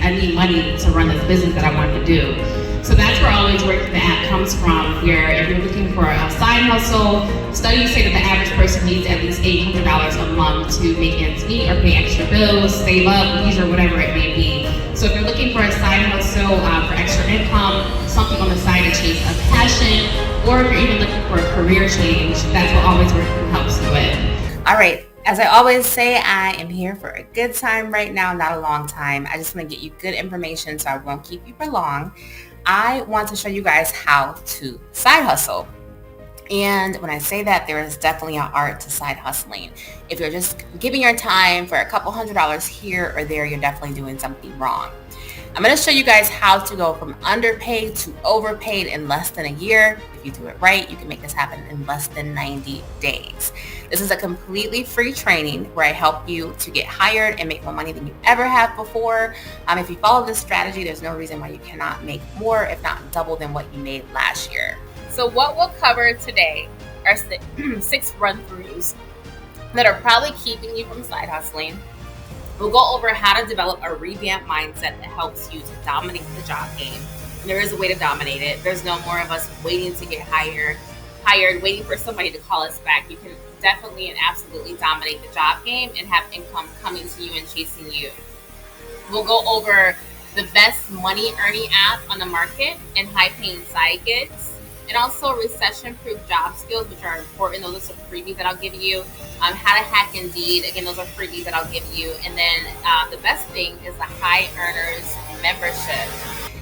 I need money to run this business that I want to do. So that's where Always Work the app comes from, where if you're looking for a side hustle, studies say that the average person needs at least $800 a month to make ends meet or pay extra bills, save up, leisure, whatever it may be. So if you're looking for a side hustle for extra income, something on the side to chase a passion, or if you're even looking for a career change, that's what Always Work helps you with. All right. As I always say, I am here for a good time right now, not a long time. I just want to get you good information, so I won't keep you for long. I want to show you guys how to side hustle. And when I say that, there is definitely an art to side hustling. If you're just giving your time for a couple $100 here or there, you're definitely doing something wrong. I'm going to show you guys how to go from underpaid to overpaid in less than a year. If you do it right, you can make this happen in less than 90 days. This is a completely free training where I help you to get hired and make more money than you ever have before. If you follow this strategy, there's no reason why you cannot make more, if not double, than what you made last year. So what we'll cover today are 6 run-throughs that are probably keeping you from side hustling. We'll go over how to develop a revamped mindset that helps you to dominate the job game. And there is a way to dominate it. There's no more of us waiting to get hired, waiting for somebody to call us back. You can definitely and absolutely dominate the job game and have income coming to you and chasing you. We'll go over the best money earning app on the market and high paying side gigs. And also recession-proof job skills, which are important. Those are some freebies that I'll give you. How to hack Indeed. Again, those are freebies that I'll give you. And then the best thing is the High Earners membership.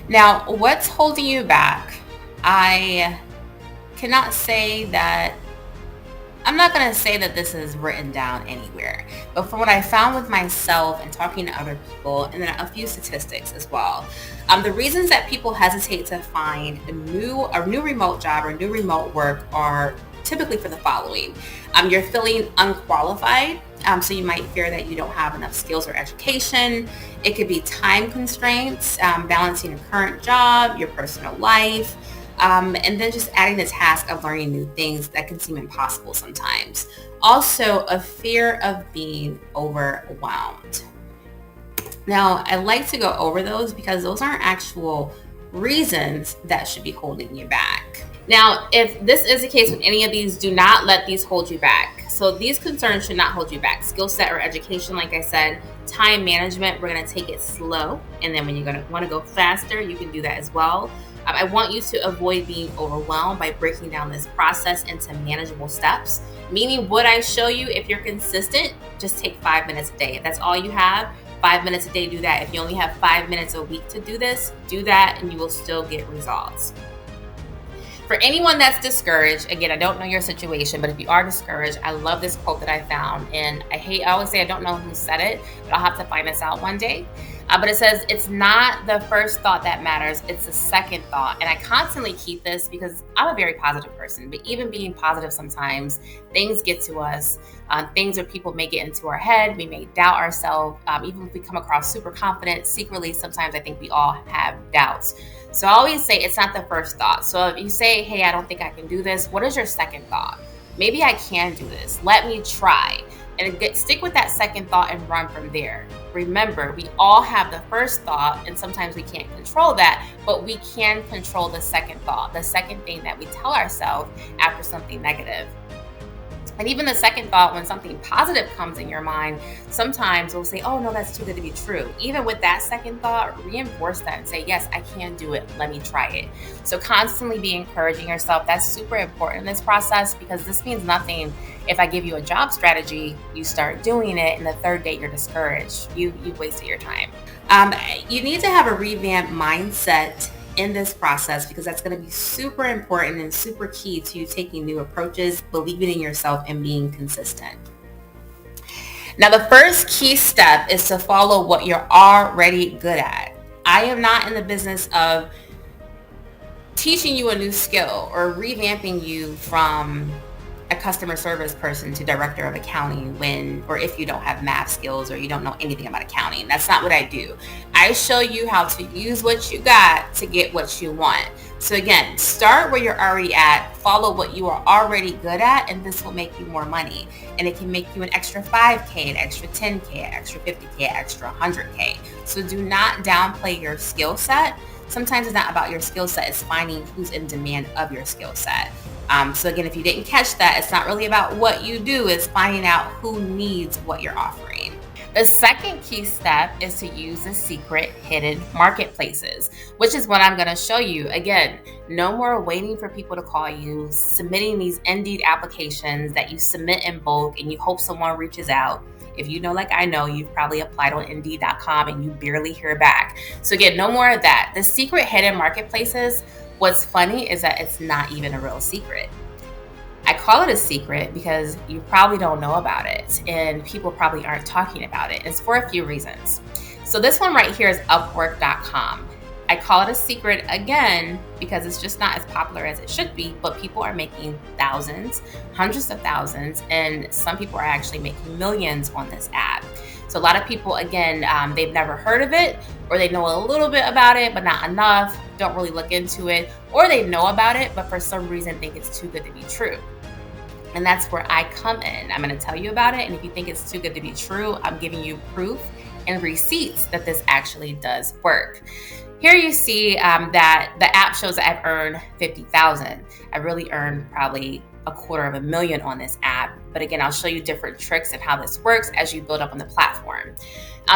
Now, what's holding you back? I cannot say that. I'm not going to say that this is written down anywhere, but from what I found with myself and talking to other people, and then a few statistics as well, the reasons that people hesitate to find a new remote job or new remote work are typically for the following. You're feeling unqualified, so you might fear that you don't have enough skills or education. It could be time constraints, balancing your current job, your personal life, and then just adding the task of learning new things that can seem impossible sometimes. Also, a fear of being overwhelmed. Now, I like to go over those because those aren't actual reasons that should be holding you back. Now, if this is the case with any of these, do not let these hold you back. So these concerns should not hold you back. Skill set or education, like I said, time management, we're going to take it slow. And then when you're going to want to go faster, you can do that as well. I want you to avoid being overwhelmed by breaking down this process into manageable steps. Meaning what I show you, if you're consistent, just take 5 minutes a day. If that's all you have, 5 minutes a day, do that. If you only have 5 minutes a week to do this, do that and you will still get results. For anyone that's discouraged, again, I don't know your situation, but if you are discouraged, I love this quote that I found. And I always say I don't know who said it, but I'll have to find this out one day. But it says, it's not the first thought that matters, it's the second thought. And I constantly keep this because I'm a very positive person, but even being positive sometimes, things get to us. Things where people may get into our head, we may doubt ourselves. Even if we come across super confident, secretly, sometimes I think we all have doubts. So I always say it's not the first thought. So if you say, hey, I don't think I can do this, what is your second thought? Maybe I can do this. Let me try. And stick with that second thought and run from there. Remember, we all have the first thought, and sometimes we can't control that, but we can control the second thought, the second thing that we tell ourselves after something negative. And even the second thought, when something positive comes in your mind, sometimes we'll say, oh no, that's too good to be true. Even with that second thought, reinforce that and say, yes, I can do it. Let me try it. So constantly be encouraging yourself. That's super important in this process, because this means nothing if I give you a job strategy, you start doing it, and the third day you're discouraged. You've wasted your time. You need to have a revamped mindset in this process, because that's going to be super important and super key to you taking new approaches, believing in yourself, and being consistent. Now, the first key step is to follow what you're already good at. I am not in the business of teaching you a new skill or revamping you from a customer service person to director of accounting if you don't have math skills or you don't know anything about accounting. That's not what I do. I show you how to use what you got to get what you want. So again, start where you're already at, follow what you are already good at, and this will make you more money. And it can make you an extra 5K, an extra 10K, an extra 50K, an extra 100K. So do not downplay your skill set. Sometimes it's not about your skill set, it's finding who's in demand of your skill set. So again, if you didn't catch that, it's not really about what you do, it's finding out who needs what you're offering. The second key step is to use the secret hidden marketplaces, which is what I'm going to show you. Again, no more waiting for people to call you, submitting these Indeed applications that you submit in bulk and you hope someone reaches out. If you know, like I know, you've probably applied on Indeed.com and you barely hear back. So again, no more of that. The secret hidden marketplaces, what's funny is that it's not even a real secret. I call it a secret because you probably don't know about it and people probably aren't talking about it. It's for a few reasons. So this one right here is Upwork.com. I call it a secret again because it's just not as popular as it should be, but people are making thousands, hundreds of thousands, and some people are actually making millions on this app. So a lot of people, again, they've never heard of it, or they know a little bit about it, but not enough, don't really look into it, or they know about it, but for some reason think it's too good to be true. And that's where I come in. I'm going to tell you about it. And if you think it's too good to be true, I'm giving you proof and receipts that this actually does work. Here you see that the app shows that I've earned 50,000. I really earned probably $250,000 on this app. But again, I'll show you different tricks and how this works as you build up on the platform.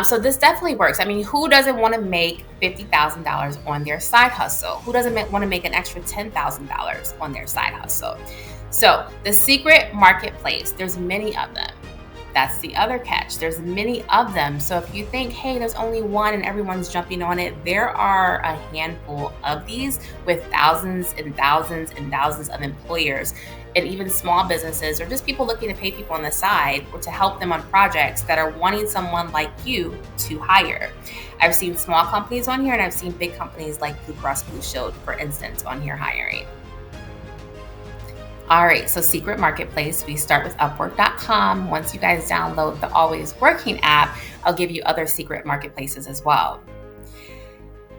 So this definitely works. I mean, who doesn't want to make $50,000 on their side hustle? Who doesn't want to make an extra $10,000 on their side hustle? So the secret marketplace, there's many of them. That's the other catch. There's many of them. So if you think, hey, there's only one and everyone's jumping on it, there are a handful of these with thousands and thousands and thousands of employers and even small businesses or just people looking to pay people on the side or to help them on projects that are wanting someone like you to hire. I've seen small companies on here and I've seen big companies like Blue Cross Blue Shield, for instance, on here hiring. All right, so secret marketplace, we start with Upwork.com. Once you guys download the Always Working app, I'll give you other secret marketplaces as well.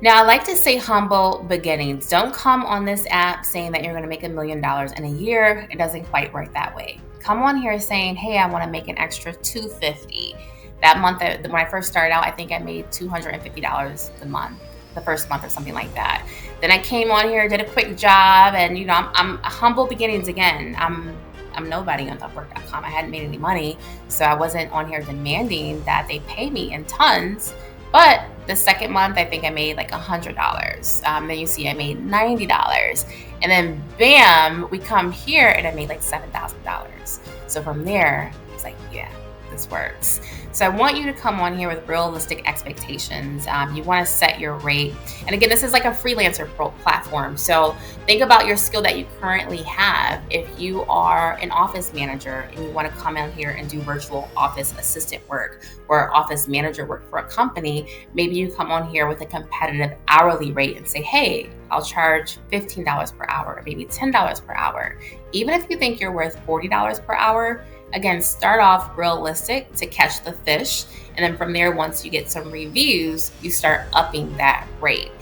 Now, I like to say humble beginnings. Don't come on this app saying that you're going to make $1 million in a year. It doesn't quite work that way. Come on here saying, hey, I want to make an extra $250. That month, when I first started out, I think I made $250 a month. The first month or something like that. Then I came on here, did a quick job, and I'm humble beginnings again. I'm nobody on Upwork.com. I hadn't made any money, so I wasn't on here demanding that they pay me in tons. But the second month, I think I made like $100. Then you see I made $90, and then bam, we come here and I made like $7,000. So from there, it's like, yeah, this works. So I want you to come on here with realistic expectations. You want to set your rate. And again, this is like a freelancer platform. So think about your skill that you currently have. If you are an office manager and you want to come in here and do virtual office assistant work or office manager work for a company, maybe you come on here with a competitive hourly rate and say, hey, I'll charge $15 per hour, or maybe $10 per hour. Even if you think you're worth $40 per hour, again, start off realistic to catch the fish. And then from there, once you get some reviews, you start upping that rate.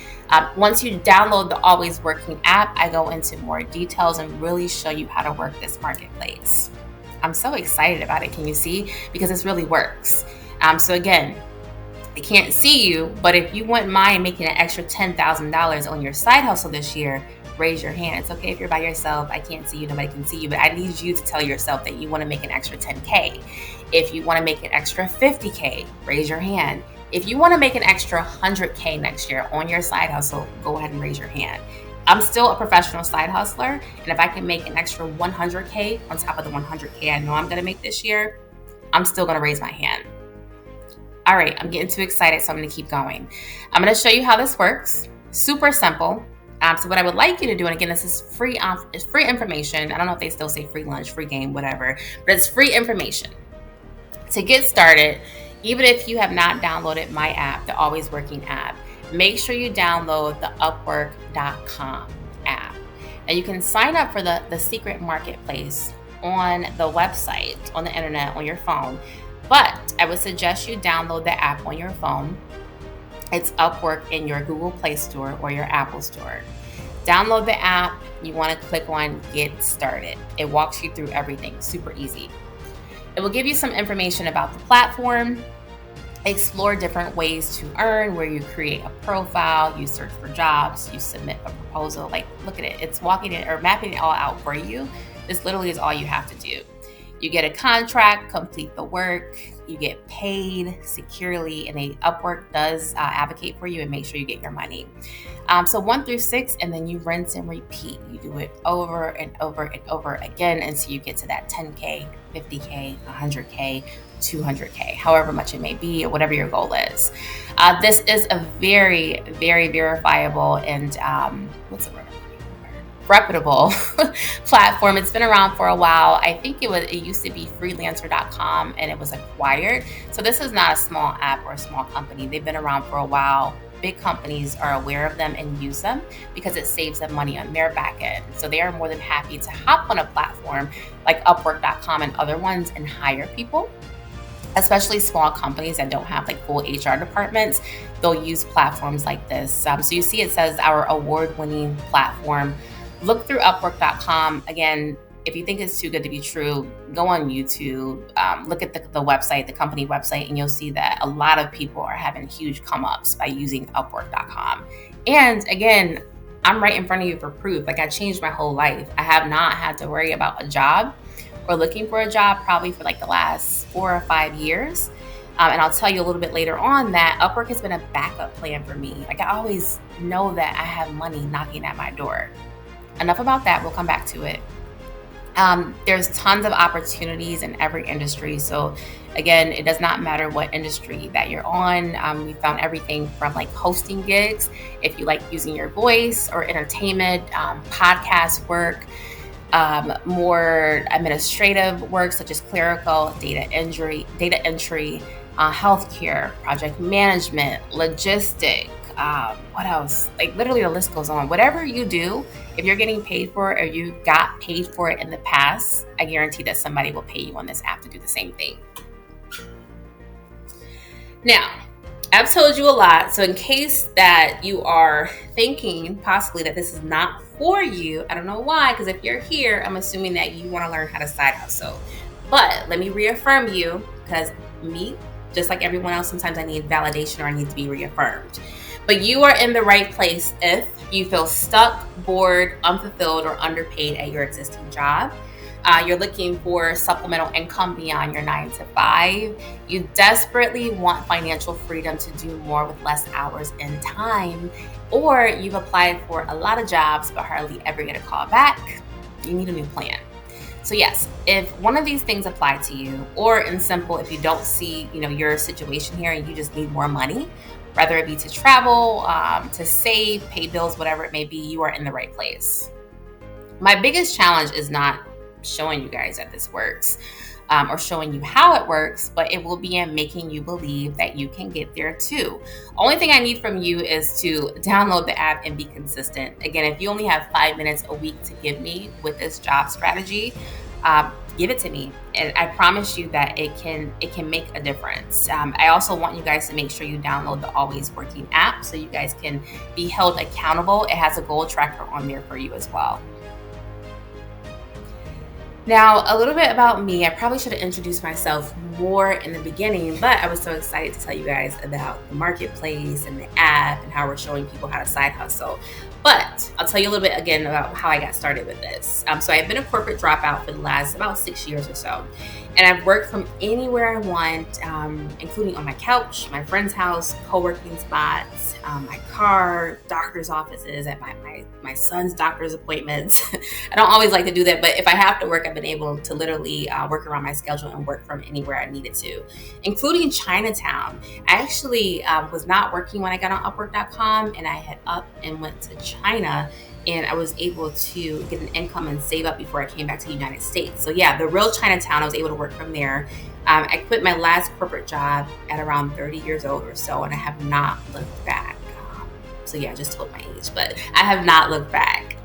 Once you download the Always Working app, I go into more details and really show you how to work this marketplace. I'm so excited about it. Can you see? Because this really works. So again, I can't see you, but if you wouldn't mind making an extra $10,000 on your side hustle this year, raise your hand. It's okay if you're by yourself. I can't see you. Nobody can see you. But I need you to tell yourself that you want to make an extra 10K. If you want to make an extra 50K, raise your hand. If you want to make an extra 100K next year on your side hustle, go ahead and raise your hand. I'm still a professional side hustler. And if I can make an extra 100K on top of the 100K I know I'm going to make this year, I'm still going to raise my hand. All right, I'm getting too excited, so I'm going to keep going. I'm going to show you how this works. Super simple. So what I would like you to do, and again, this is free information. I don't know if they still say free lunch, free game, whatever, but it's free information. To get started, even if you have not downloaded my app, the Always Working app, make sure you download the Upwork.com app. And you can sign up for the secret marketplace on the website, on the internet, on your phone. But I would suggest you download the app on your phone. It's Upwork in your Google Play Store or your Apple Store. Download the app. You want to click on Get Started. It walks you through everything, super easy. It will give you some information about the platform, explore different ways to earn, where you create a profile, you search for jobs, you submit a proposal. Like, look at it. It's walking it or mapping it all out for you. This literally is all you have to do. You get a contract, complete the work, you get paid securely, and Upwork does advocate for you and make sure you get your money. So 1 through 6, and then you rinse and repeat. You do it over and over and over again until you get to that 10K, 50K, 100K, 200K, however much it may be, or whatever your goal is. This is a very, very verifiable and reputable platform. It's been around for a while. I think it used to be freelancer.com and it was acquired. So this is not a small app or a small company. They've been around for a while. Big companies are aware of them and use them because it saves them money on their back end. So they are more than happy to hop on a platform like Upwork.com and other ones and hire people. Especially small companies that don't have like full HR departments, they'll use platforms like this. So you see it says our award-winning platform. Look through Upwork.com. Again, if you think it's too good to be true, go on YouTube, look at the website, the company website, and you'll see that a lot of people are having huge come-ups by using Upwork.com. And again, I'm right in front of you for proof. Like, I changed my whole life. I have not had to worry about a job or looking for a job probably for like the last 4 or 5 years. And I'll tell you a little bit later on that Upwork has been a backup plan for me. Like, I always know that I have money knocking at my door. Enough about that. We'll come back to it. There's tons of opportunities in every industry. So again, it does not matter what industry that you're on. We found everything from like hosting gigs, if you like using your voice, or entertainment, podcast work, more administrative work such as clerical, data entry, healthcare, project management, logistic. What else? Like, literally the list goes on. Whatever you do, if you're getting paid for it or you got paid for it in the past, I guarantee that somebody will pay you on this app to do the same thing. Now, I've told you a lot, so in case that you are thinking possibly that this is not for you, I don't know why, because if you're here, I'm assuming that you want to learn how to side hustle. But let me reaffirm you, because me, just like everyone else, sometimes I need validation or I need to be reaffirmed. But you are in the right place if you feel stuck, bored, unfulfilled, or underpaid at your existing job. You're looking for supplemental income beyond your 9 to 5. You desperately want financial freedom to do more with less hours and time. Or you've applied for a lot of jobs but hardly ever get a call back. You need a new plan. So yes, if one of these things apply to you, or in simple, if you don't see, your situation here and you just need more money, whether it be to travel, to save, pay bills, whatever it may be, you are in the right place. My biggest challenge is not showing you guys that this works or showing you how it works, but it will be in making you believe that you can get there too. Only thing I need from you is to download the app and be consistent. Again, if you only have 5 minutes a week to give me with this job strategy, give it to me, and I promise you that it can make a difference. I also want you guys to make sure you download the Always Working app so you guys can be held accountable. It has a goal tracker on there for you as well. Now, a little bit about me. I probably should have introduced myself more in the beginning, but I was so excited to tell you guys about the marketplace and the app and how we're showing people how to side hustle. But I'll tell you a little bit again about how I got started with this. So I've been a corporate dropout for the last about 6 years or so. And I've worked from anywhere I want, including on my couch, my friend's house, co-working spots, my car, doctor's offices, at my son's doctor's appointments. I don't always like to do that, but if I have to work, I've been able to literally work around my schedule and work from anywhere I needed to, including Chinatown. I actually was not working when I got on Upwork.com, and I had up and went to China, and I was able to get an income and save up before I came back to the United States. So yeah, the real Chinatown, I was able to work from there. I quit my last corporate job at around 30 years old or so, and I have not looked back. So yeah, I just told my age, but I have not looked back.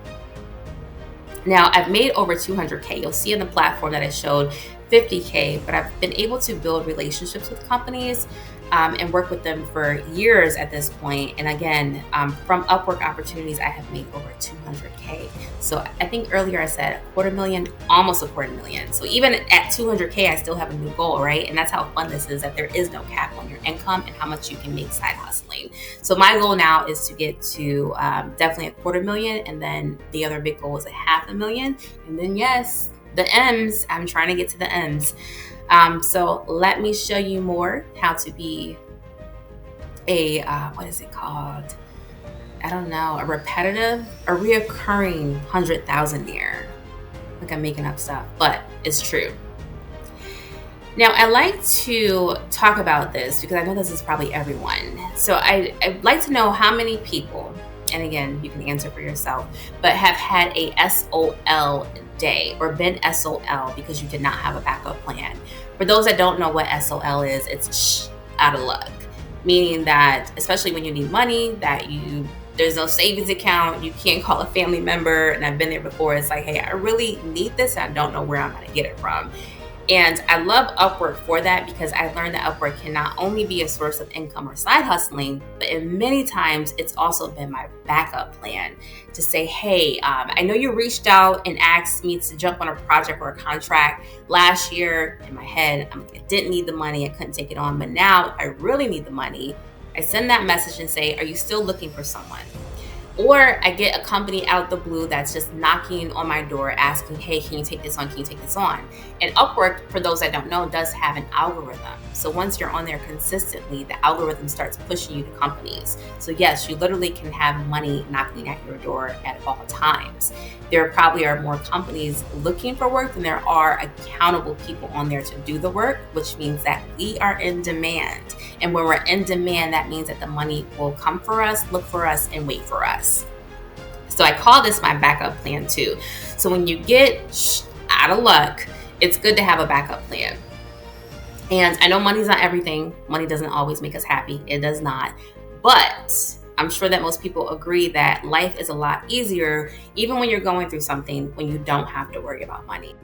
Now, I've made over 200K. You'll see in the platform that I showed 50K, but I've been able to build relationships with companies and work with them for years at this point. And again, from Upwork opportunities, I have made over 200K. So I think earlier I said a quarter million, almost a quarter million. So even at 200K, I still have a new goal, right? And that's how fun this is, that there is no cap on your income and how much you can make side hustling. So my goal now is to get to definitely a quarter million. And then the other big goal is a $500,000. And then yes, the M's, I'm trying to get to the M's. So let me show you more how to be a, what is it called? I don't know, a reoccurring 100,000-aire. Like I'm making up stuff, but it's true. Now, I like to talk about this because I know this is probably everyone. So I'd like to know how many people, and again, you can answer for yourself, but have had a SOL day or been SOL because you did not have a backup plan. For those that don't know what SOL is, it's out of luck, meaning that especially when you need money, there's no savings account, you can't call a family member, and I've been there before. It's like, hey, I really need this, and I don't know where I'm gonna get it from. And I love Upwork for that because I learned that Upwork can not only be a source of income or side hustling, but in many times it's also been my backup plan to say, hey, I know you reached out and asked me to jump on a project or a contract last year. In my head, I didn't need the money, I couldn't take it on, but now I really need the money. I send that message and say, are you still looking for someone? Or I get a company out the blue that's just knocking on my door asking, hey, can you take this on? Can you take this on? And Upwork, for those that don't know, does have an algorithm. So once you're on there consistently, the algorithm starts pushing you to companies. So yes, you literally can have money knocking at your door at all times. There probably are more companies looking for work than there are accountable people on there to do the work, which means that we are in demand. And when we're in demand, that means that the money will come for us, look for us, and wait for us. So I call this my backup plan too. So when you get out of luck, it's good to have a backup plan. And I know money's not everything. Money doesn't always make us happy. It does not. But I'm sure that most people agree that life is a lot easier, even when you're going through something, when you don't have to worry about money.